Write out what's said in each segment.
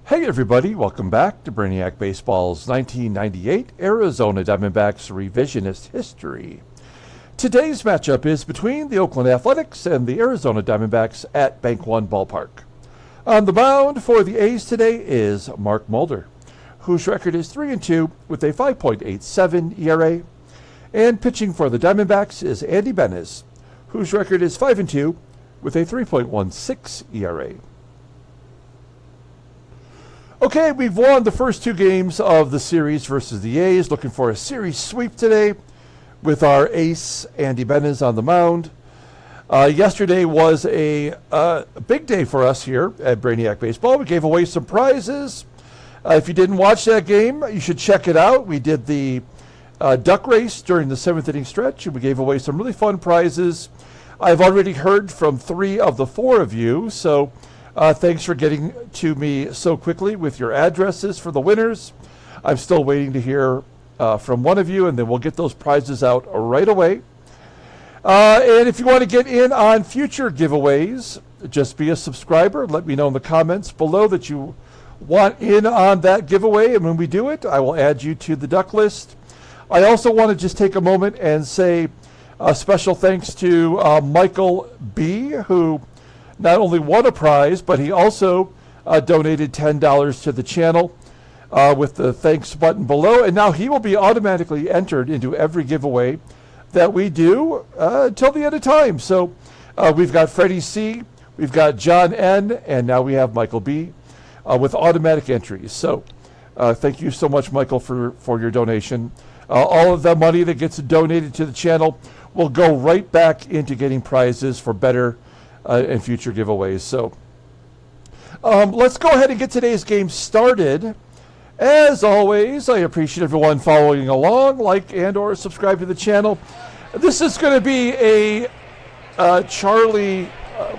Hey everybody, welcome back to Brainiac Baseball's 1998 Arizona Diamondbacks Revisionist History. Today's matchup is between the Oakland Athletics and the Arizona Diamondbacks at Bank One Ballpark. On the mound for the A's today is Mark Mulder, whose record is 3-2 with a 5.87 ERA. And pitching for the Diamondbacks is Andy Benes, whose record is 5-2 with a 3.16 ERA. Okay, we've won the first two games of the series versus the A's. Looking for a series sweep today with our ace, Andy Benes, on the mound. Yesterday was a big day for us here at Brainiac Baseball. We gave away some prizes. If you didn't watch that game, you should check it out. We did the duck race during the seventh inning stretch, and we gave away some really fun prizes. I've already heard from 3 of the 4 of you, so thanks for getting to me so quickly with your addresses for the winners. I'm still waiting to hear from one of you, and then we'll get those prizes out right away. And if you want to get in on future giveaways, just be a subscriber. Let me know in the comments below that you want in on that giveaway, and when we do it, I will add you to the duck list. I also want to just take a moment and say a special thanks to Michael B., who not only won a prize, but he also donated $10 to the channel with the thanks button below. And now he will be automatically entered into every giveaway that we do until the end of time. So we've got Freddie C., we've got John N., and now we have Michael B. With automatic entries. So thank you so much, Michael, for your donation. All of the money that gets donated to the channel will go right back into getting prizes for better and future giveaways. So let's go ahead and get today's game started. As always, I appreciate everyone following along, like and or subscribe to the channel. This is going to be a Charlie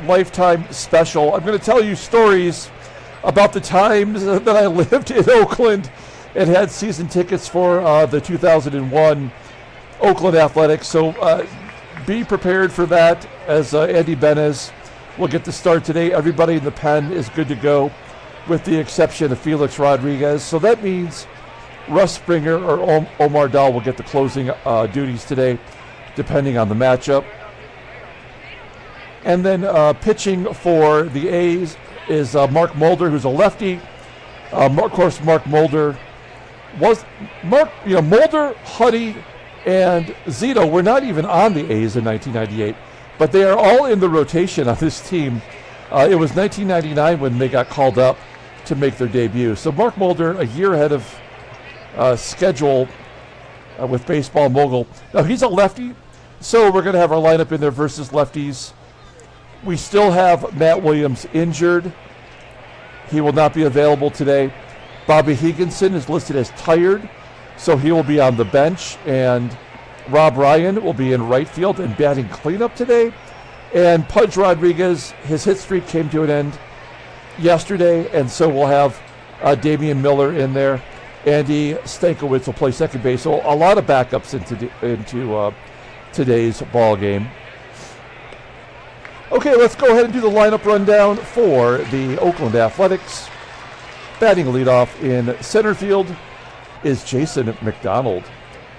Lifetime special. I'm going to tell you stories about the times that I lived in Oakland and had season tickets for the 2001 Oakland Athletics. So be prepared for that, as Andy Benes will get the start today. Everybody in the pen is good to go, with the exception of Felix Rodriguez. So that means Russ Springer or Omar Dahl will get the closing duties today, depending on the matchup. And then pitching for the A's is Mark Mulder, who's a lefty. Of course, Mark Mulder was Mulder, Huddy, and Zito were not even on the A's in 1998, but they are all in the rotation on this team. It was 1999 when they got called up to make their debut. So Mark Mulder, a year ahead of schedule with Baseball Mogul. Now, he's a lefty, so we're going to have our lineup in there versus lefties. We still have Matt Williams injured. He will not be available today. Bobby Higginson is listed as tired, so he will be on the bench. And Rob Ryan will be in right field and batting cleanup today. And Pudge Rodriguez, his hit streak came to an end yesterday, and so we'll have Damian Miller in there. Andy Stankiewicz will play second base. So a lot of backups into today's ball game. Okay, let's go ahead and do the lineup rundown for the Oakland Athletics. Batting leadoff in center field is Jason McDonald.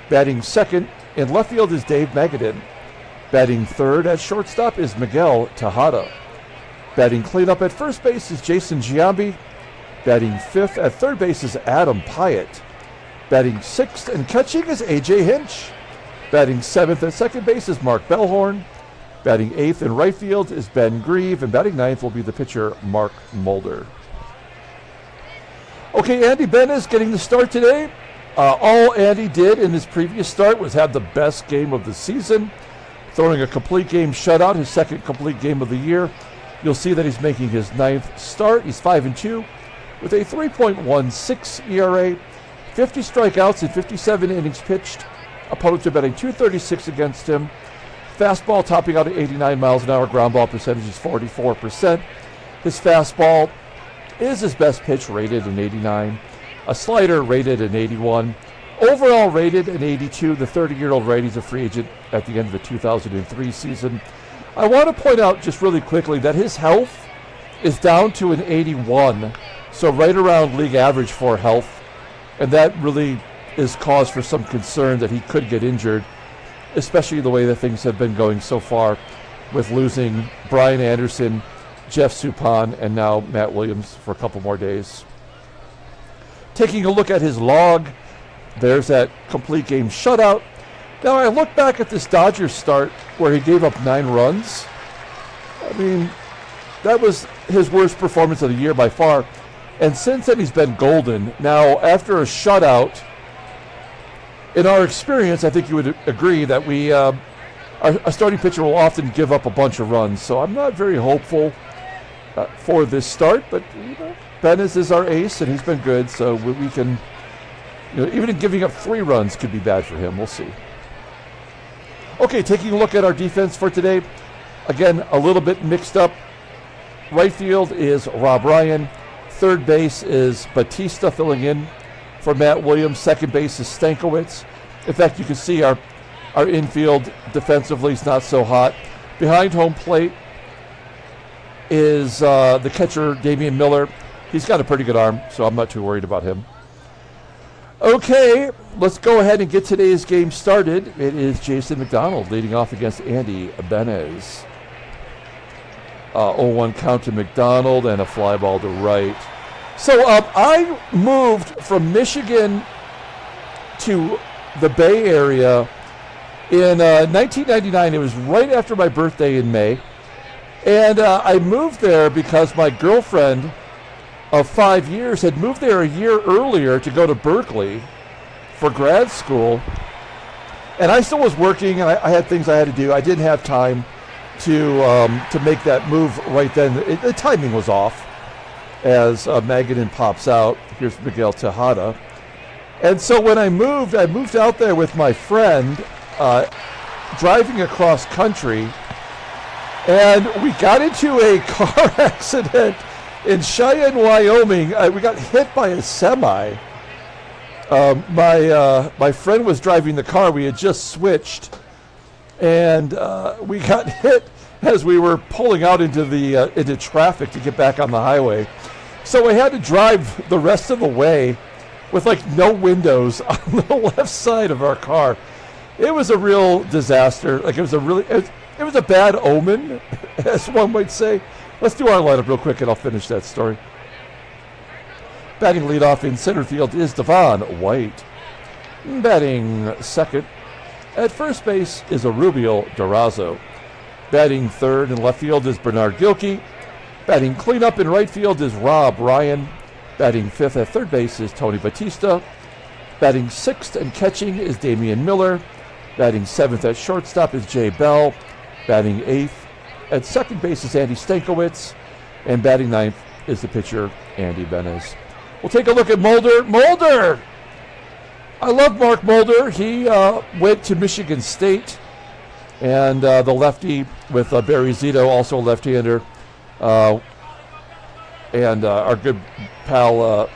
Batting second in left field is Dave MAGADAN. Batting third at shortstop is Miguel TEJADA. Batting cleanup at first base is Jason GIAMBI. Batting fifth at third base is Adam PIATT. Batting sixth and catching is AJ HINCH. Batting seventh at second base is Mark BELLHORN. Batting eighth in right field is Ben GRIEVE, and batting ninth will be the pitcher Mark Mulder. Okay, Andy Benes getting the start today. All Andy did in his previous start was have the best game of the season, throwing a complete game shutout, his second complete game of the year. You'll see that he's making his 9th start. He's 5-2 with a 3.16 ERA, 50 strikeouts in 57 innings pitched. Opponents are batting .236 against him. Fastball topping out at 89 miles an hour. Ground ball percentage is 44%. His fastball is his best pitch, rated an 89. A slider rated an 81. Overall rated an 82. The 30-year-old righty's a free agent at the end of the 2003 season. I want to point out just really quickly that his health is down to an 81 So right around league average for health. And that really is cause for some concern that he could get injured, especially the way that things have been going so far with losing Brian Anderson, Jeff Suppan, and now Matt Williams for a couple more days. Taking a look at his log, there's that complete game shutout. Now I look back at this Dodgers start where he gave up 9 runs. I mean, that was his worst performance of the year by far. And since then he's been golden. Now after a shutout, in our experience, I think you would agree that a starting pitcher will often give up a bunch of runs. So I'm not very hopeful for this start, but Bennis is our ace, and he's been good. So we can, even in giving up 3 runs could be bad for him. We'll see. Okay, taking a look at our defense for today. Again, a little bit mixed up. Right field is Rob Ryan. Third base is Batista filling in for Matt Williams. Second base is Stankiewicz. In fact, you can see our infield defensively is not so hot. Behind home plate is the catcher, Damian Miller. He's got a pretty good arm, so I'm not too worried about him. Okay, let's go ahead and get today's game started. It is Jason McDonald leading off against Andy Ibanez. 0-1 count to McDonald and a fly ball to right. So I moved from Michigan to the Bay Area in 1999. It was right after my birthday in May. And I moved there because my girlfriend of 5 years had moved there a year earlier to go to Berkeley for grad school. And I still was working, and I had things I had to do. I didn't have time to make that move right then. The timing was off as MAGADAN pops out. Here's Miguel TEJADA. And so when I moved out there with my friend, driving across country, and we got into a car accident in Cheyenne, Wyoming. We got hit by a semi. My friend was driving the car. We had just switched, and we got hit as we were pulling out into traffic to get back on the highway. So I had to drive the rest of the way with no windows on the left side of our car. It was a real disaster. It was a bad omen, as one might say. Let's do our lineup real quick, and I'll finish that story. Batting leadoff in center field is Devon White. Batting second at first base is Erubiel DURAZO. Batting third in left field is Bernard GILKEY. Batting cleanup in right field is Rob Ryan. Batting fifth at third base is Tony Batista. Batting sixth and catching is Damian Miller. Batting seventh at shortstop is Jay Bell. Batting eighth at second base is Andy Stankiewicz. And batting ninth is the pitcher, Andy Ibanez. We'll take a look at Mulder. Mulder! I love Mark Mulder. He went to Michigan State. And the lefty with Barry Zito, also a left-hander. And our good pal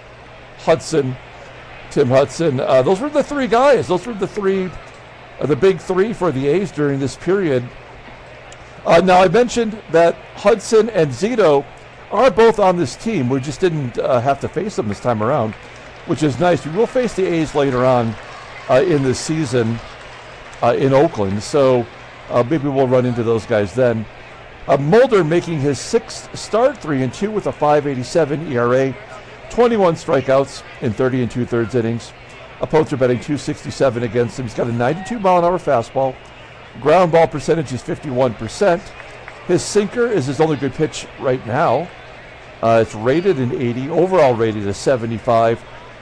Tim Hudson. Those were the 3 guys. Those were the big 3 for the A's during this period. Now, I mentioned that Hudson and Zito are both on this team. We just didn't have to face them this time around, which is nice. We will face the A's later on in the season in Oakland, so maybe we'll run into those guys then. Mulder making his 6th start, 3-2 with a 5.87 ERA, 21 strikeouts in 30 2/3 innings. Opponents are betting 267 against him. He's got a 92-mile-an-hour fastball. Ground ball percentage is 51%. His sinker is his only good pitch right now. It's rated an 80, overall rated a 75.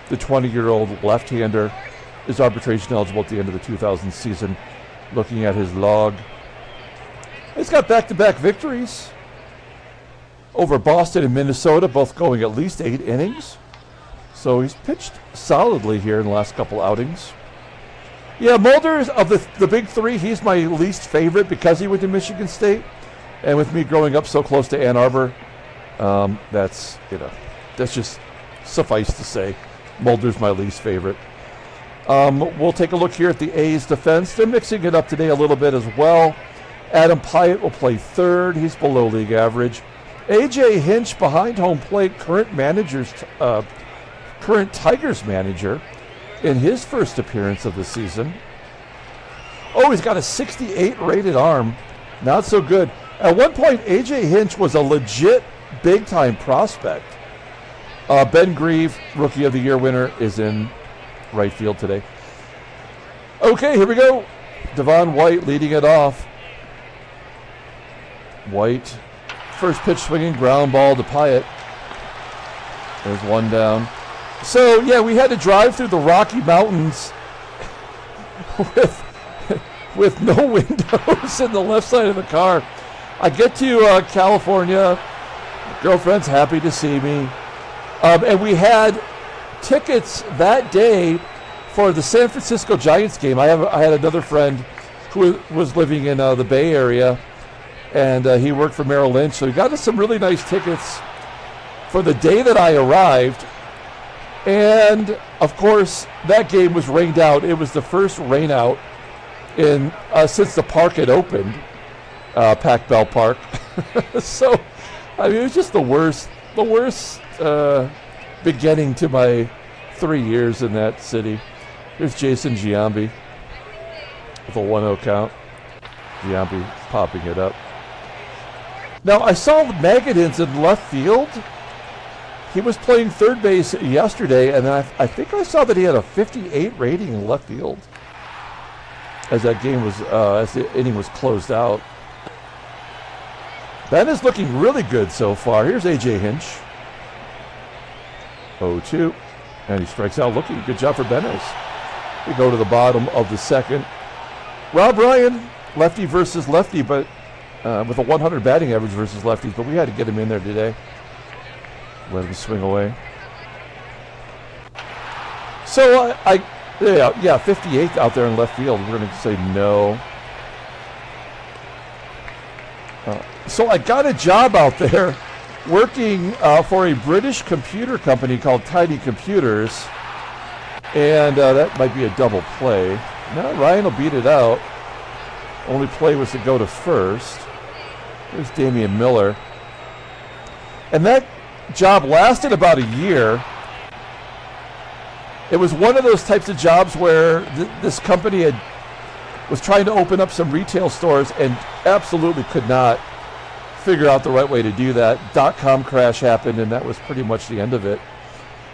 The 20-year-old left-hander is arbitration eligible at the end of the 2000 season. Looking at his log, he's got back-to-back victories over Boston and Minnesota, both going at least 8 innings. So he's pitched solidly here in the last couple outings. Yeah, Mulder is, of the big 3, he's my least favorite because he went to Michigan State. And with me growing up so close to Ann Arbor, that's just suffice to say. Mulder's my least favorite. We'll take a look here at the A's defense. They're mixing it up today a little bit as well. Adam PIATT will play third. He's below league average. A.J. Hinch behind home plate, current Tigers manager in his first appearance of the season. Oh, he's got a 68 rated arm. Not so good. At one point, A.J. Hinch was a legit big-time prospect. Ben Grieve, Rookie of the Year winner, is in right field today. Okay, here we go. Devon White leading it off. White, first pitch swinging, ground ball to PIATT. There's one down. So, yeah, we had to drive through the Rocky Mountains with no windows in the left side of the car. I get to California. Girlfriend's happy to see me. And we had tickets that day for the San Francisco Giants game. I had another friend who was living in the Bay Area, and he worked for Merrill Lynch. So he got us some really nice tickets for the day that I arrived. And, of course, that game was rained out. It was the first rain out since the park had opened, Pac Ballpark. So, I mean, it was just the worst beginning to my 3 years in that city. Here's Jason Giambi with a 1-0 count. Giambi popping it up. Now, I saw MAGADAN's in left field. He was playing third base yesterday, and I think I saw that he had a 58 rating in left field as that game was, as the inning was closed out. Ben is looking really good so far. Here's A.J. Hinch. 0-2. And he strikes out looking. Good job for Benes. We go to the bottom of the second. Rob Ryan, lefty versus lefty, but with a 100 batting average versus lefties, but we had to get him in there today. Let him swing away. So yeah, 58 out there in left field. We're going to say no. So I got a job out there working for a British computer company called Tiny Computers. And that might be a double play. No, Ryan will beat it out. Only play was to go to first. There's Damian Miller. And that job lasted about a year. It was one of those types of jobs where this company was trying to open up some retail stores and absolutely could not figure out the right way to do that. .com crash happened, and that was pretty much the end of it.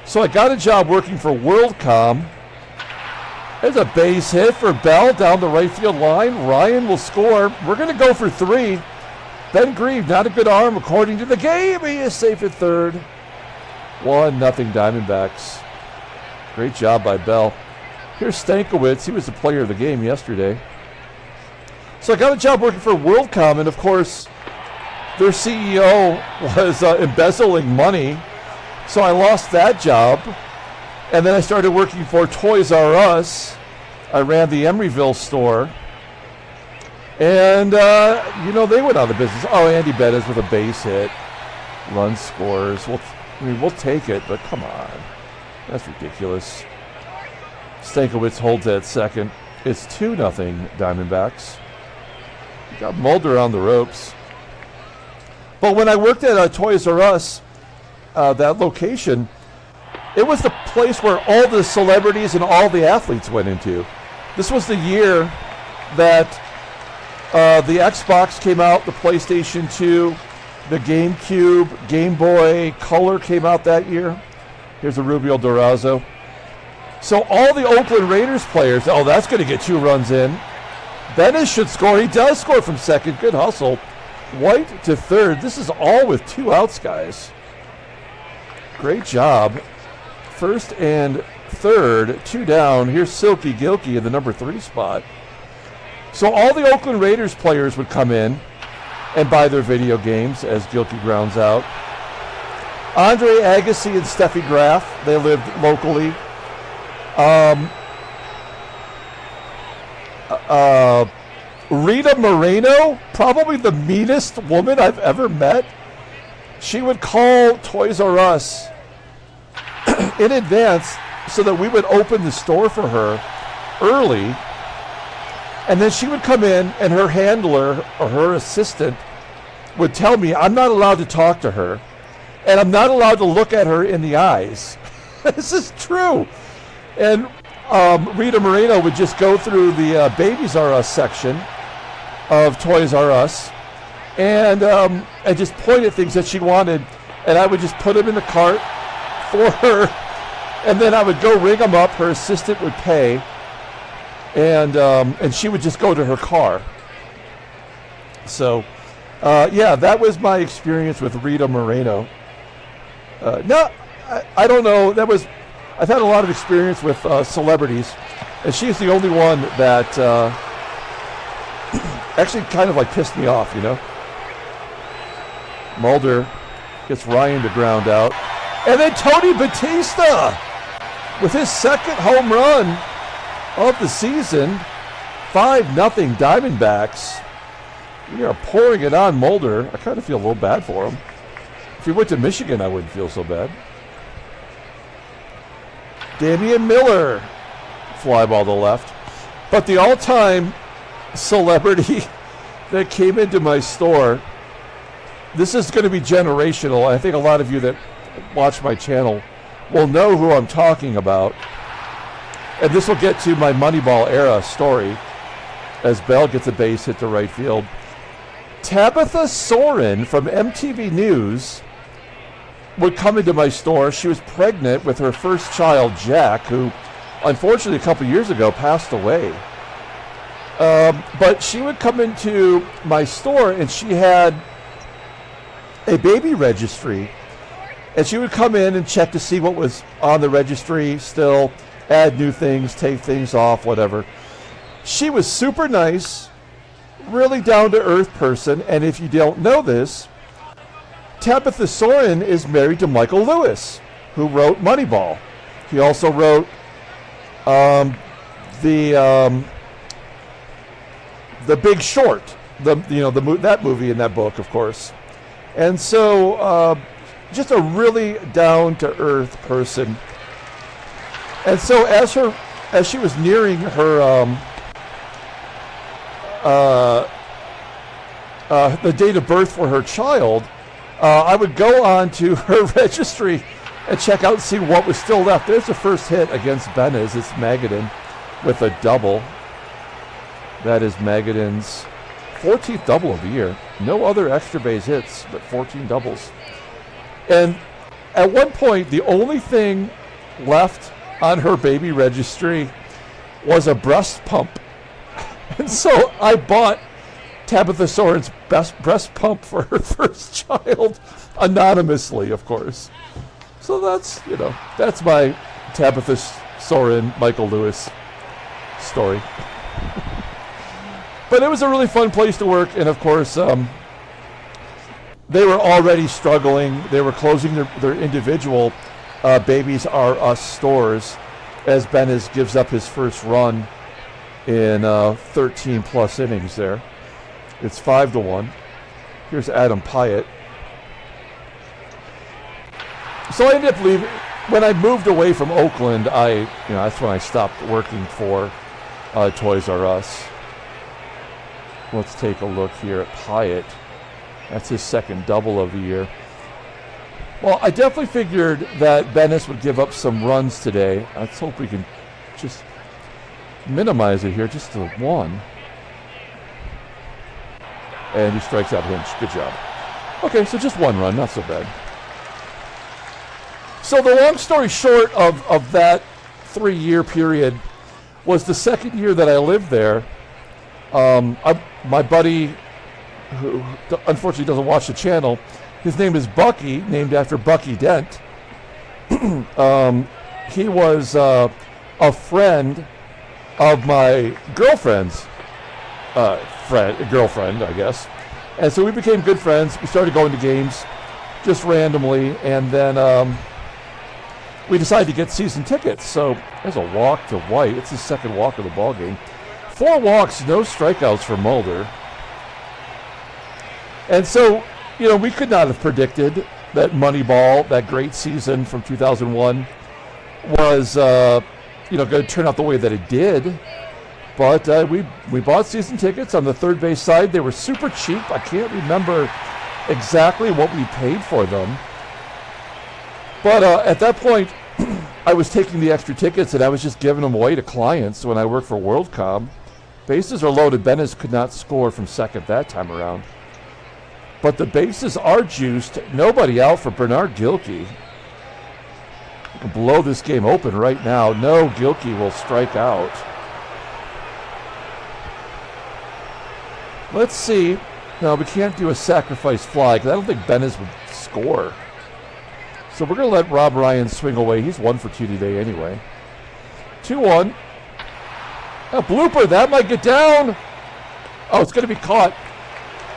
So I got a job working for WorldCom. There's a base hit for Bell down the right field line. Ryan will score. We're going to go for 3. Ben Grieve, not a good arm according to the game. He is safe at third. 1-0 Diamondbacks. Great job by Bell. Here's Stankiewicz. He was the player of the game yesterday. So I got a job working for WorldCom, and of course, their CEO was embezzling money. So I lost that job. And then I started working for Toys R Us. I ran the Erubiel store. And, they went out of business. Oh, Andy Bettis with a base hit. Run scores. We'll take it, but come on. That's ridiculous. Stankiewicz holds at second. It's 2-0 Diamondbacks. You got Mulder on the ropes. But when I worked at Toys R Us, that location, it was the place where all the celebrities and all the athletes went into. This was the year that the Xbox came out, the PlayStation 2, the GameCube, Game Boy Color came out that year. Here's Erubiel DURAZO. So all the Oakland Raiders players, that's going to get 2 runs in. Benes should score. He does score from second. Good hustle. White to third. This is all with 2 outs, guys. Great job. First and third, 2 down. Here's GILKEY in the number 3 spot. So all the Oakland Raiders players would come in and buy their video games as GILKEY grounds out. Andre Agassi and Steffi Graf, they lived locally. Rita Moreno, probably the meanest woman I've ever met. She would call Toys R Us in advance so that we would open the store for her early. And then she would come in and her handler or her assistant would tell me I'm not allowed to talk to her, and I'm not allowed to look at her in the eyes. This is true. And Rita Moreno would just go through the Babies R Us section of Toys R Us and just point at things that she wanted, and I would just put them in the cart for her, and then I would go ring them up. Her assistant would pay, and she would just go to her car. So, yeah, that was my experience with Rita Moreno. No, I don't know. I've had a lot of experience with celebrities, and she's the only one that actually kind of like pissed me off, you know. Mulder gets Ryan to ground out, and then Tony Batista with his second home run of the season. 5-0 Diamondbacks. We are pouring it on Mulder. I kind of feel a little bad for him. If he went to Michigan, I wouldn't feel so bad. Damian Miller, fly ball to left. But the all-time celebrity that came into my store, this is going to be generational. I think a lot of you that watch my channel will know who I'm talking about. And this will get to my Moneyball era story as Bell gets a base hit to right field. Tabitha Soren from MTV News would come into my store. She was pregnant with her first child, Jack, who unfortunately a couple years ago passed away. But she would come into my store, and she had a baby registry. And she would come in and check to see what was on the registry still, add new things, take things off, whatever. She was super nice, really down-to-earth person, and if you don't know this, Tabitha Soren is married to Michael Lewis, who wrote Moneyball. He also wrote The Big Short, that movie in that book, of course. And so, just a really down-to-earth person. And so, as she was nearing her the date of birth for her child, I would go on to her registry and check out and see what was still left. There's the first hit against Benez. It's Magadan with a double. That is Magadan's 14th double of the year. No other extra base hits, but 14 doubles. And at one point, the only thing left on her baby registry was a breast pump. And so I bought Tabitha Soren's best breast pump for her first child, anonymously, of course. So that's my Tabitha Soren, Michael Lewis story. But it was a really fun place to work, and of course, they were already struggling. They were closing their individual Babies R Us stores as Benez gives up his first run in 13 plus innings there. It's 5-1. Here's Adam PIATT. So I ended up leaving. When I moved away from Oakland, that's when I stopped working for Toys R Us. Let's take a look here at PIATT. That's his second double of the year. Well, I definitely figured that Benez would give up some runs today. Let's hope we can just minimize it here just to 1. And he strikes out Hinch. Good job. Okay, so just 1 run, not so bad. So the long story short of that 3-year period was the second year that I lived there. My buddy, who unfortunately doesn't watch the channel, his name is Bucky, named after Bucky Dent. He was a friend of my girlfriend's girlfriend, I guess. And so we became good friends. We started going to games just randomly, and then we decided to get season tickets. So there's a walk to White. It's his second walk of the ball game. 4 walks, no strikeouts for Mulder. And so, we could not have predicted that Moneyball, that great season from 2001, was going to turn out the way that it did. But we bought season tickets on the third base side. They were super cheap. I can't remember exactly what we paid for them. But at that point, I was taking the extra tickets and I was just giving them away to clients when I worked for WorldCom. Bases are loaded. Benes could not score from second that time around. But the bases are juiced. Nobody out for Bernard Gilkey. You can blow this game open right now. No, Gilkey will strike out. Let's see. No, we can't do a sacrifice fly because I don't think Benes would score. So we're going to let Rob Ryan swing away. He's 1 for 2 today anyway. 2-1. A blooper. That might get down. Oh, it's going to be caught.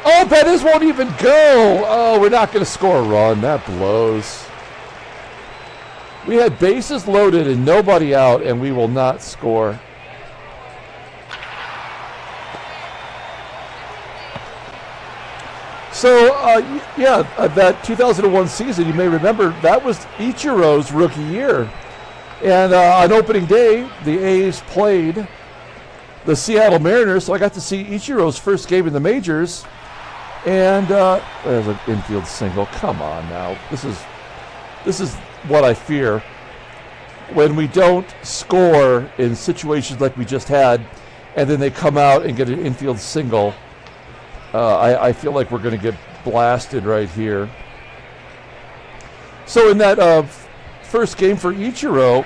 Oh, Benes won't even go. Oh, we're not going to score a run. That blows. We had bases loaded and nobody out, and we will not score. So, that 2001 season, you may remember, that was Ichiro's rookie year. And on opening day, the A's played the Seattle Mariners, so I got to see Ichiro's first game in the majors. And there's an infield single. Come on now. This is what I fear. When we don't score in situations like we just had, and then they come out and get an infield single, I feel like we're going to get blasted right here. So in that first game for Ichiro,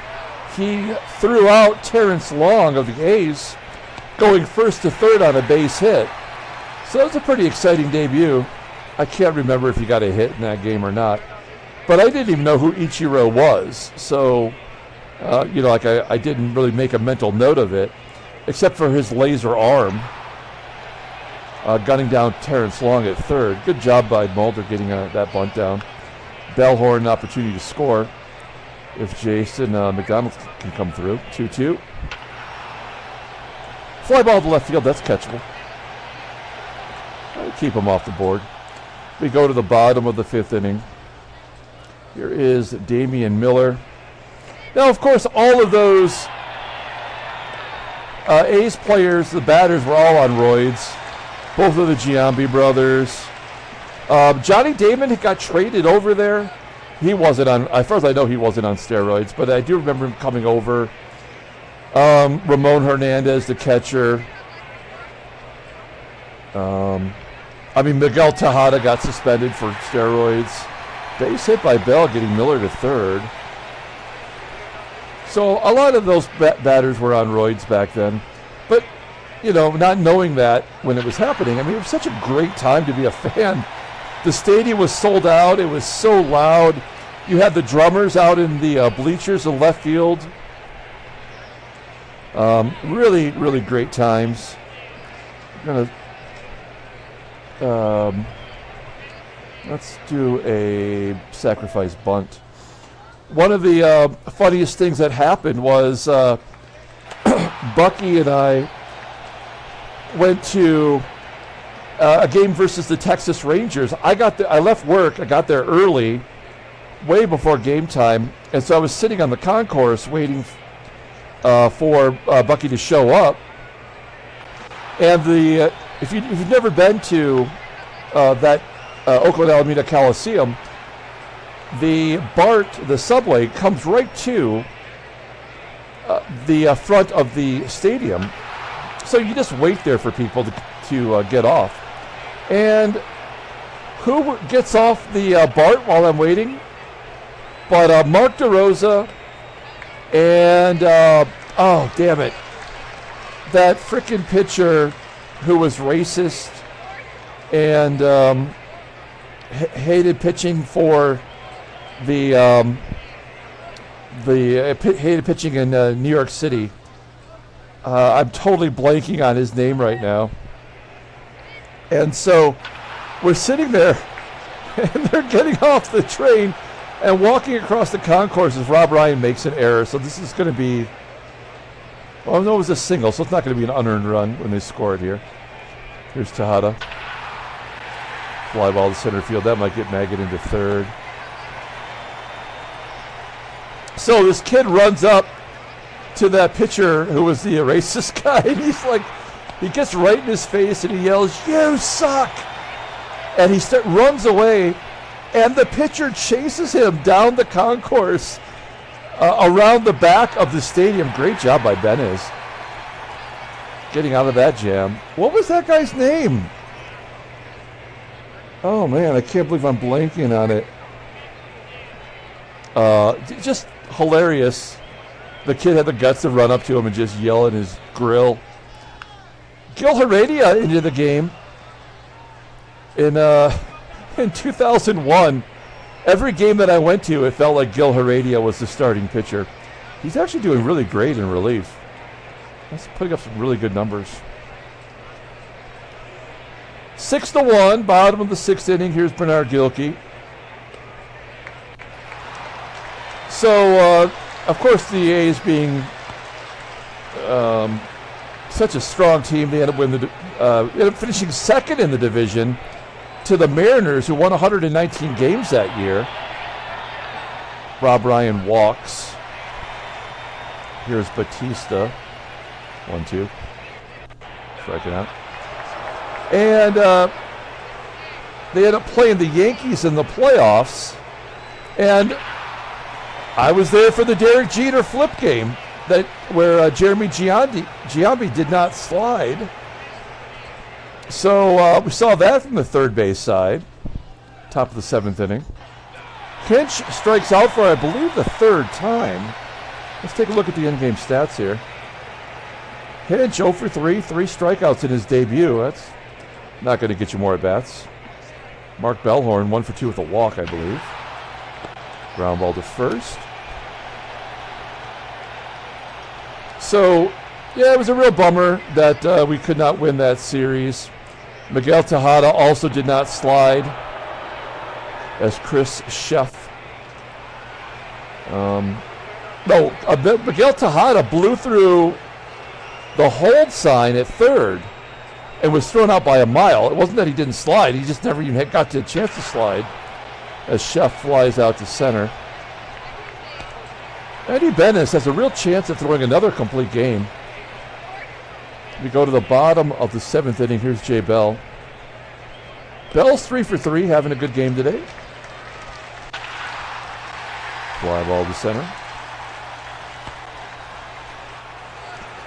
he threw out Terrence Long of the A's, going first to third on a base hit. So that was a pretty exciting debut. I can't remember if he got a hit in that game or not. But I didn't even know who Ichiro was. So, I didn't really make a mental note of it, except for his laser arm. Gunning down Terrence Long at third. Good job by Mulder getting that bunt down. Bellhorn opportunity to score if Jason McDONALD can come through. 2-2. Fly ball to left field. That's catchable. Keep him off the board. We go to the bottom of the 5th inning. Here is Damian Miller. Now, of course, all of those A's players, the batters, were all on roids. Both of the GIAMBI brothers. Johnny Damon got traded over there. He wasn't on, as far as I know, he wasn't on steroids, but I do remember him coming over. Ramon Hernandez, the catcher. Miguel TEJADA got suspended for steroids. Base hit by Bell, getting Miller to third. So a lot of those batters were on roids back then. But not knowing that when it was happening, it was such a great time to be a fan. The stadium was sold out. It was so loud. You had the drummers out in the bleachers in left field. Really, really great times. I'm gonna let's do a sacrifice bunt. One of the funniest things that happened was Bucky and I went to a game versus the Texas Rangers. I left work. I got there early, way before game time, and so I was sitting on the concourse waiting for Bucky to show up. And if you've never been to that Oakland Alameda Coliseum, the BART, the subway, comes right to the front of the stadium. So you just wait there for people to get off. And who gets off the BART while I'm waiting? But Mark DeRosa and, oh, damn it, that frickin' pitcher who was racist and hated pitching for hated pitching in New York City. I'm totally blanking on his name right now. And so we're sitting there, and they're getting off the train and walking across the concourse as Rob Ryan makes an error. So this is going to be, well, no, it was a single, so it's not going to be an unearned run when they score it here. Here's TEJADA. Fly ball to center field. That might get MAGADAN to third. So this kid runs up to that pitcher who was the racist guy, and he's like, he gets right in his face and he yells, "You suck!" and he runs away, and the pitcher chases him down the concourse around the back of the stadium. Great job by Benes getting out of that jam. What was that guy's name? Oh, man, I can't believe I'm blanking on it. Just hilarious. The kid had the guts to run up to him and just yell in his grill. Gil Heredia into the game in 2001. Every game that I went to, it felt like Gil Heredia was the starting pitcher. He's actually doing really great in relief. He's putting up some really good numbers. 6-1, bottom of the 6th inning. Here's Bernard Gilkey. So, of course, the A's being such a strong team, they ended up finishing second in the division to the Mariners, who won 119 games that year. Rob Ryan walks. Here's Batista. 1-2. Striking out. And they end up playing the Yankees in the playoffs. And I was there for the Derek Jeter flip game where Jeremy Giambi did not slide. So we saw that from the third base side, top of the 7th inning. Hinch strikes out for, I believe, the 3rd time. Let's take a look at the in-game stats here. Hinch 0 for 3, 3 strikeouts in his debut. That's not going to get you more at-bats. Mark Bellhorn 1 for 2 with a walk, I believe. Ground ball to first. So, yeah, it was a real bummer that we could not win that series. Miguel Tejada also did not slide, as Chris Sheff. Miguel Tejada blew through the hold sign at third and was thrown out by a mile. It wasn't that he didn't slide. He just never even got a chance to slide as Sheff flies out to center. Eddie Benes has a real chance of throwing another complete game. We go to the bottom of the 7th inning. Here's Jay Bell. Bell's 3 for 3, having a good game today. Fly ball to center.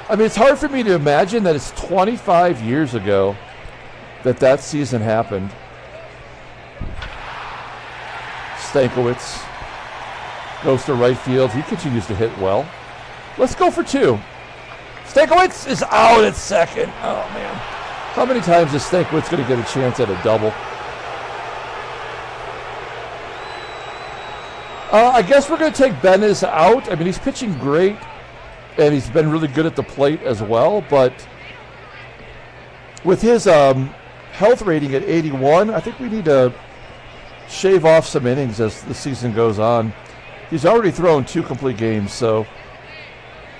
I mean, it's hard for me to imagine that it's 25 years ago that season happened. Stankiewicz goes to right field. He continues to hit well. Let's go for 2. Stankiewicz is out at second. Oh, man. How many times is Stankiewicz going to get a chance at a double? I guess we're going to take Benes out. I mean, he's pitching great, and he's been really good at the plate as well. But with his health rating at 81, I think we need to shave off some innings as the season goes on. He's already thrown 2 complete games, so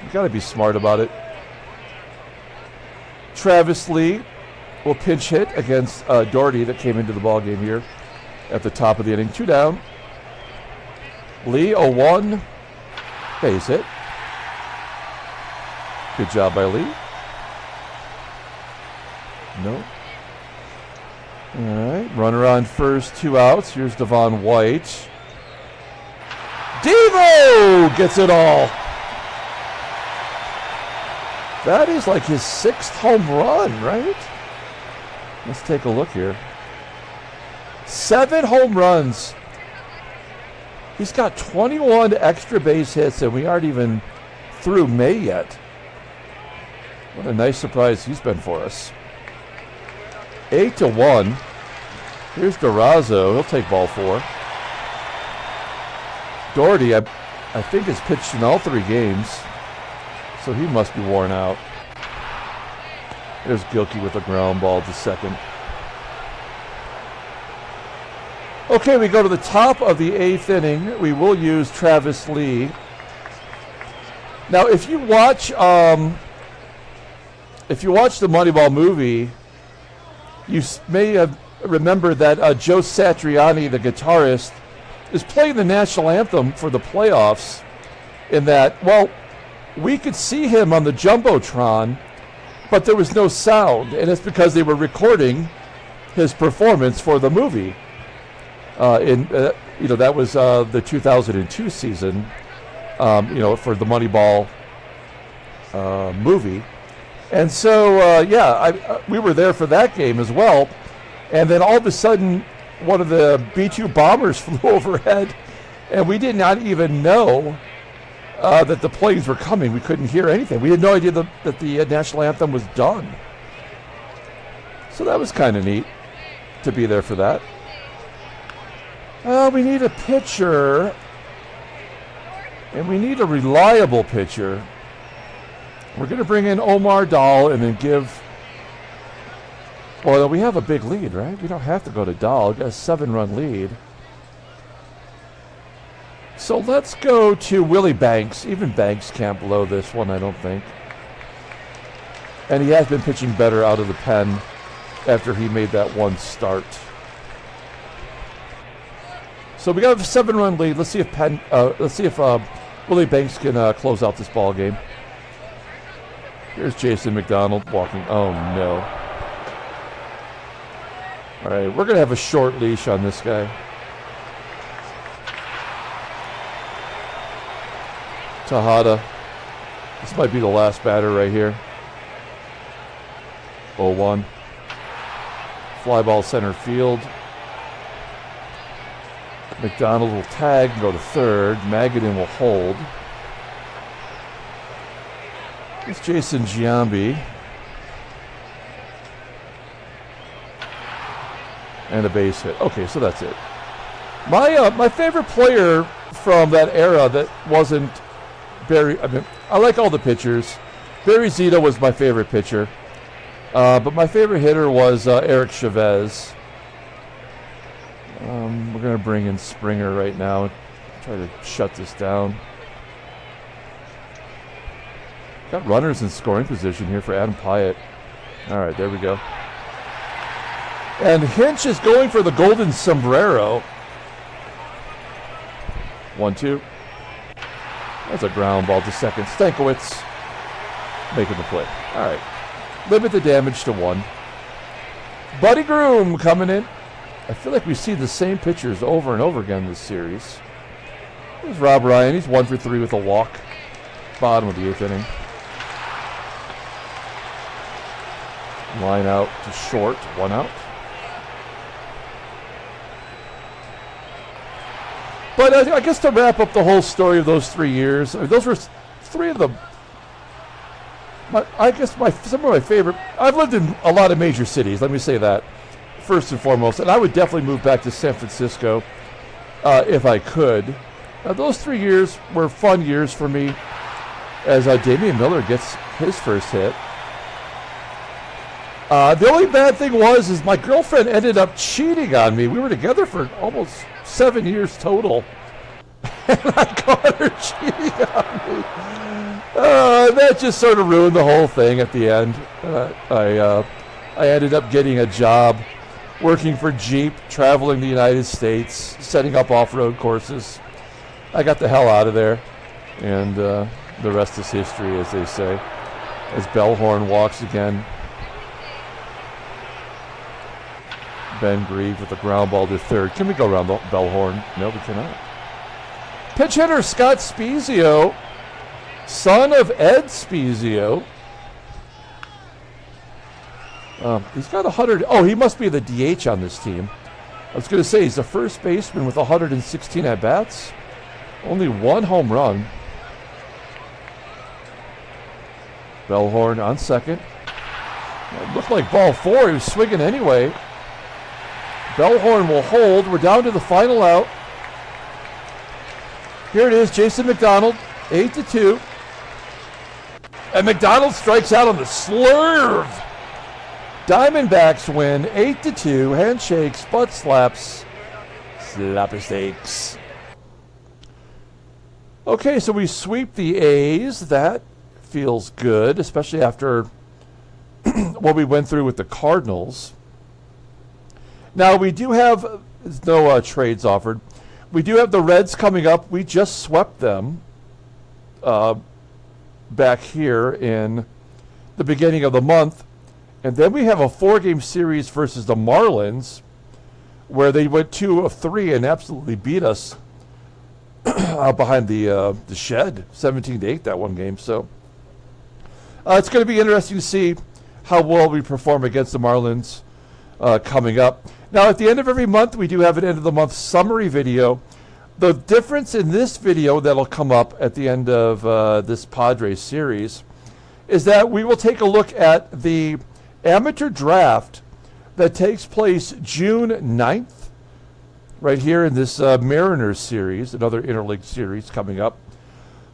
you got to be smart about it. Travis Lee will pinch hit against Doherty that came into the ballgame here at the top of the inning. 2 down. Lee, 0-1. Base hit. Good job by Lee. No. All right. Runner on first, 2 outs. Here's Devon White. Devo gets it all. That is like his 6th home run, right? Let's take a look here. 7 home runs. He's got 21 extra base hits, and we aren't even through May yet. What a nice surprise he's been for us. 8-1. Here's DURAZO. He'll take ball 4. Doherty, I think, has pitched in all 3 games, so he must be worn out. There's Gilkey with a ground ball to second. Okay, we go to the top of the 8th inning. We will use Travis Lee. Now, if you watch the Moneyball movie, you may have remembered that Joe Satriani, the guitarist, is playing the national anthem for the playoffs. In that, well, we could see him on the Jumbotron, but there was no sound, and it's because they were recording his performance for the movie. That was the 2002 season. For the Moneyball movie, and so we were there for that game as well. And then all of a sudden, one of the B-2 bombers flew overhead, and we did not even know that the planes were coming. We couldn't hear anything. We had no idea that the national anthem was done. So that was kind of neat to be there for that. We need a pitcher, and we need a reliable pitcher. We're going to bring in Omar Dahl and then give... Well, we have a big lead, right? We don't have to go to Dahl. We've got a 7-run lead. So let's go to Willie Banks. Even Banks can't blow this one, I don't think. And he has been pitching better out of the pen after he made that one start. So we got a 7-run lead. Let's see if Willie Banks can close out this ball game. Here's Jason McDonald walking. Oh no! All right, we're gonna have a short leash on this guy. TEJADA. This might be the last batter right here. 0-1. Fly ball center field. McDonald will tag and go to third. MAGADAN will hold. It's Jason GIAMBI. And a base hit. Okay, so that's it. My favorite player from that era that wasn't Barry... I like all the pitchers. Barry Zito was my favorite pitcher. But my favorite hitter was Eric Chavez. We're going to bring in Springer right now. Try to shut this down. Got runners in scoring position here for Adam PIATT. All right, there we go. And HINCH is going for the golden sombrero. 1-2. That's a ground ball to second. STANKIEWICZ making the play. All right. Limit the damage to 1. Buddy Groom coming in. I feel like we see the same pitchers over and over again this series. There's Rob Ryan. He's 1 for 3 with a walk. Bottom of the 8th inning. Line out to short. 1 out. But I guess to wrap up the whole story of those 3 years, those were 3 of the... some of my favorite... I've lived in a lot of major cities, let me say that, first and foremost. And I would definitely move back to San Francisco if I could. Those 3 years were fun years for me as Damian Miller gets his first hit. The only bad thing is my girlfriend ended up cheating on me. We were together for almost 7 years total. And I caught her cheating on me. That just sort of ruined the whole thing at the end. I ended up getting a job working for Jeep, traveling the United States, setting up off-road courses. I got the hell out of there. And the rest is history, as they say. As BELLHORN walks again. Ben GRIEVE with a ground ball to third. Can we go around BELLHORN? No, we cannot. Pitch hitter Scott Spiezio, son of Ed Spiezio. He's got 100. Oh, he must be the DH on this team. I was going to say he's the first baseman with 116 at-bats. Only 1 home run. BELLHORN on second. It looked like ball 4. He was swinging anyway. BELLHORN will hold. We're down to the final out. Here it is, Jason McDonald, 8-2. And McDonald strikes out on the slurve. Diamondbacks win 8-2. Handshakes, butt slaps, slappy steaks. Okay, so we sweep the A's. That feels good, especially after what we went through with the Cardinals. Now, we do have no trades offered. We do have the Reds coming up. We just swept them back here in the beginning of the month. And then we have a 4-game series versus the Marlins, where they went 2 of 3 and absolutely beat us out behind the shed, 17-8 that one game. So it's going to be interesting to see how well we perform against the Marlins coming up. Now, at the end of every month, we do have an end-of-the-month summary video. The difference in this video that'll come up at the end of this Padres series is that we will take a look at the amateur draft that takes place June 9th, right here in this Mariners series, another interleague series coming up.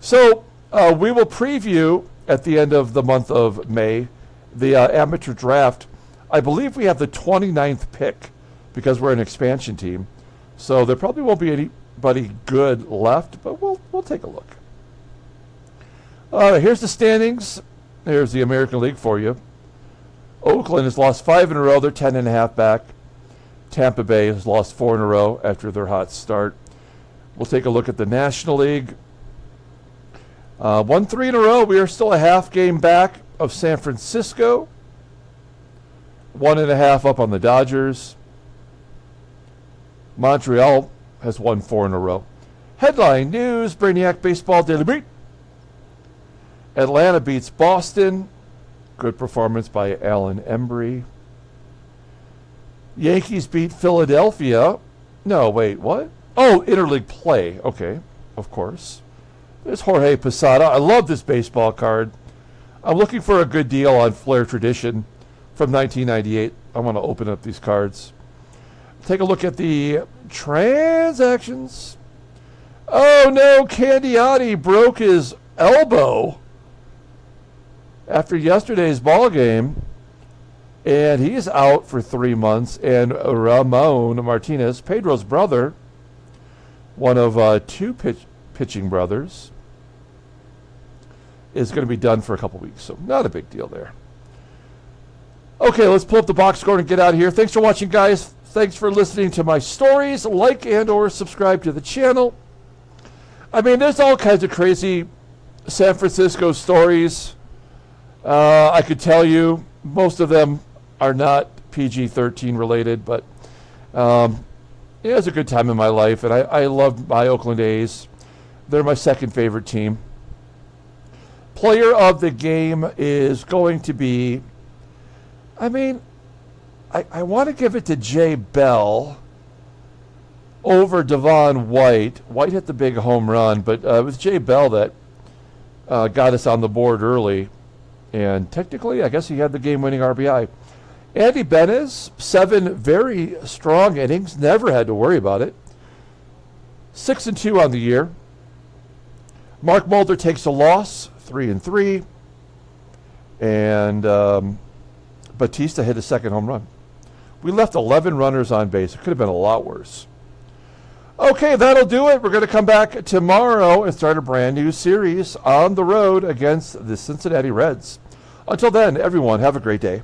So we will preview at the end of the month of May the amateur draft. I believe we have the 29th pick because we're an expansion team. So there probably won't be anybody good left, but we'll take a look. Here's the standings. Here's the American League for you. Oakland has lost 5 in a row. They're 10.5 back. Tampa Bay has lost 4 in a row after their hot start. We'll take a look at the National League. Won 3 in a row. We are still a half game back of San Francisco. 1.5 up on the Dodgers. Montreal has won 4 in a row. Headline news, Brainiac Baseball Daily Beat. Atlanta beats Boston. Good performance by Alan Embry. Yankees beat Philadelphia. No, wait, what? Oh, interleague play. Okay, of course. There's Jorge Posada. I love this baseball card. I'm looking for a good deal on Flair Tradition from 1998. I want to open up these cards. Take a look at the transactions. Oh no, Candiotti broke his elbow after yesterday's ball game, and he's out for 3 months. And Ramon Martinez, Pedro's brother, one of 2 pitching brothers, is going to be done for a couple weeks. So not a big deal there. Okay, let's pull up the box score and get out of here. Thanks for watching, guys. Thanks for listening to my stories. Like and or subscribe to the channel. I mean, there's all kinds of crazy San Francisco stories. I could tell you most of them are not PG-13 related, but it was a good time in my life, and I love my Oakland A's. They're my second favorite team. Player of the game is going to be, I mean, I want to give it to Jay Bell over Devon White. White hit the big home run, but it was Jay Bell that got us on the board early. And technically, I guess he had the game-winning RBI. Andy Benez, 7 very strong innings. Never had to worry about it. 6-2 on the year. Mark Mulder takes a loss, 3-3. And Batista hit a second home run. We left 11 runners on base. It could have been a lot worse. Okay, that'll do it. We're going to come back tomorrow and start a brand new series on the road against the Cincinnati Reds. Until then, everyone, have a great day.